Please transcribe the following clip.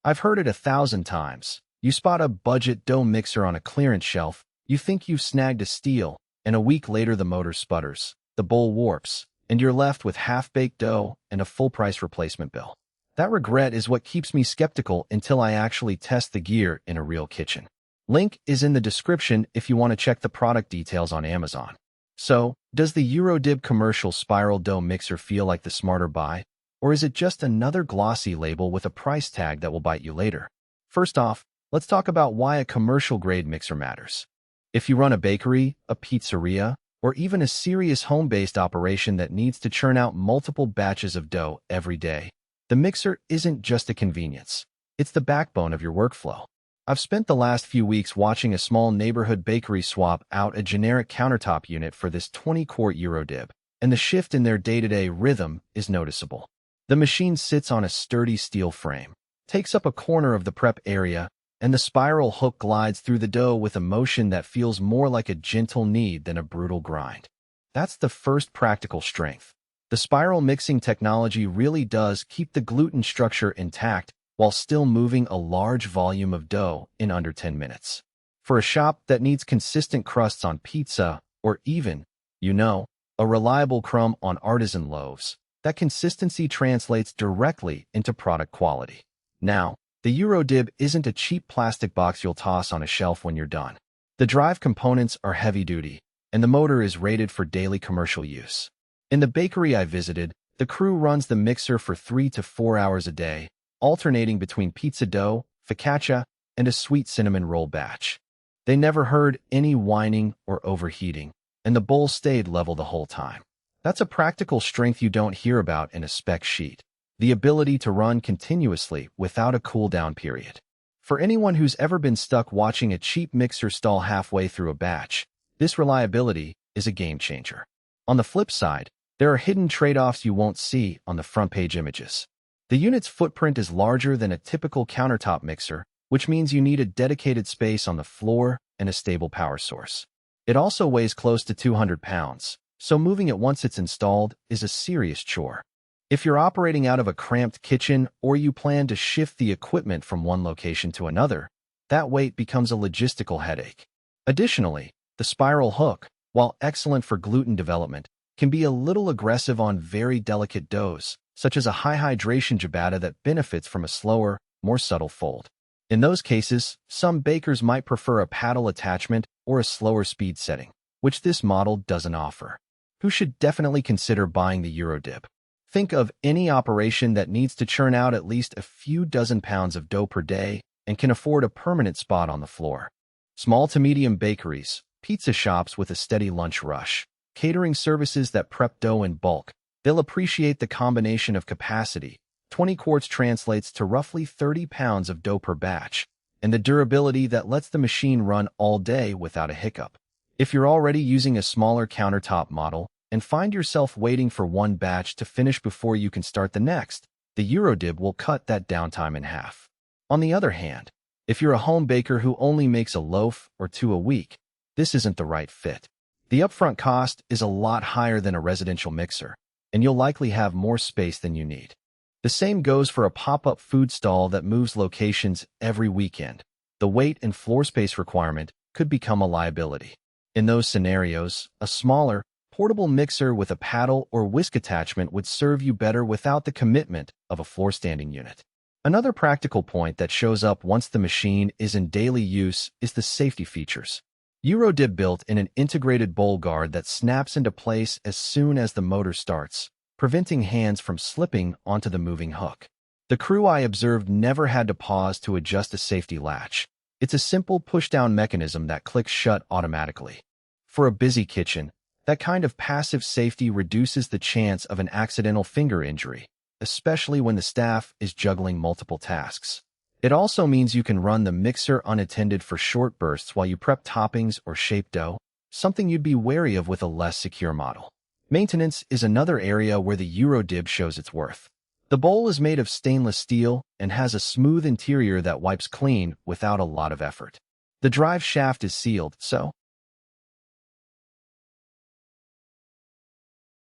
I've heard it 1,000 times. You spot a budget dough mixer on a clearance shelf, you think you've snagged a steal, and a week later the motor sputters, the bowl warps, and you're left with half-baked dough and a full-price replacement bill. That regret is what keeps me skeptical until I actually test the gear in a real kitchen. Link is in the description if you want to check the product details on Amazon. So, does the Eurodib commercial spiral dough mixer feel like the smarter buy? Or is it just another glossy label with a price tag that will bite you later? First off, let's talk about why a commercial-grade mixer matters. If you run a bakery, a pizzeria, or even a serious home-based operation that needs to churn out multiple batches of dough every day, the mixer isn't just a convenience. It's the backbone of your workflow. I've spent the last few weeks watching a small neighborhood bakery swap out a generic countertop unit for this 20-quart Eurodib, and the shift in their day-to-day rhythm is noticeable. The machine sits on a sturdy steel frame, takes up a corner of the prep area, and the spiral hook glides through the dough with a motion that feels more like a gentle knead than a brutal grind. That's the first practical strength. The spiral mixing technology really does keep the gluten structure intact while still moving a large volume of dough in under 10 minutes. For a shop that needs consistent crusts on pizza, or even, a reliable crumb on artisan loaves, that consistency translates directly into product quality. Now, the Eurodib isn't a cheap plastic box you'll toss on a shelf when you're done. The drive components are heavy-duty, and the motor is rated for daily commercial use. In the bakery I visited, the crew runs the mixer for 3 to 4 hours a day, alternating between pizza dough, focaccia, and a sweet cinnamon roll batch. They never heard any whining or overheating, and the bowl stayed level the whole time. That's a practical strength you don't hear about in a spec sheet. The ability to run continuously without a cool-down period. For anyone who's ever been stuck watching a cheap mixer stall halfway through a batch, this reliability is a game-changer. On the flip side, there are hidden trade-offs you won't see on the front-page images. The unit's footprint is larger than a typical countertop mixer, which means you need a dedicated space on the floor and a stable power source. It also weighs close to 200 pounds, so moving it once it's installed is a serious chore. If you're operating out of a cramped kitchen or you plan to shift the equipment from one location to another, that weight becomes a logistical headache. Additionally, the spiral hook, while excellent for gluten development, can be a little aggressive on very delicate doughs, such as a high hydration ciabatta that benefits from a slower, more subtle fold. In those cases, some bakers might prefer a paddle attachment or a slower speed setting, which this model doesn't offer. Who should definitely consider buying the Eurodib? Think of any operation that needs to churn out at least a few dozen pounds of dough per day and can afford a permanent spot on the floor. Small to medium bakeries, pizza shops with a steady lunch rush, catering services that prep dough in bulk, they'll appreciate the combination of capacity. 20 quarts translates to roughly 30 pounds of dough per batch, and the durability that lets the machine run all day without a hiccup. If you're already using a smaller countertop model, and find yourself waiting for one batch to finish before you can start the next, the Eurodib will cut that downtime in half. On the other hand, if you're a home baker who only makes a loaf or two a week, this isn't the right fit. The upfront cost is a lot higher than a residential mixer, and you'll likely have more space than you need. The same goes for a pop-up food stall that moves locations every weekend. The weight and floor space requirement could become a liability. In those scenarios, a smaller, portable mixer with a paddle or whisk attachment would serve you better without the commitment of a floor-standing unit. Another practical point that shows up once the machine is in daily use is the safety features. Eurodib built in an integrated bowl guard that snaps into place as soon as the motor starts, preventing hands from slipping onto the moving hook. The crew I observed never had to pause to adjust a safety latch. It's a simple push-down mechanism that clicks shut automatically. For a busy kitchen, that kind of passive safety reduces the chance of an accidental finger injury, especially when the staff is juggling multiple tasks. It also means you can run the mixer unattended for short bursts while you prep toppings or shape dough, something you'd be wary of with a less secure model. Maintenance is another area where the Eurodib shows its worth. The bowl is made of stainless steel and has a smooth interior that wipes clean without a lot of effort. The drive shaft is sealed, so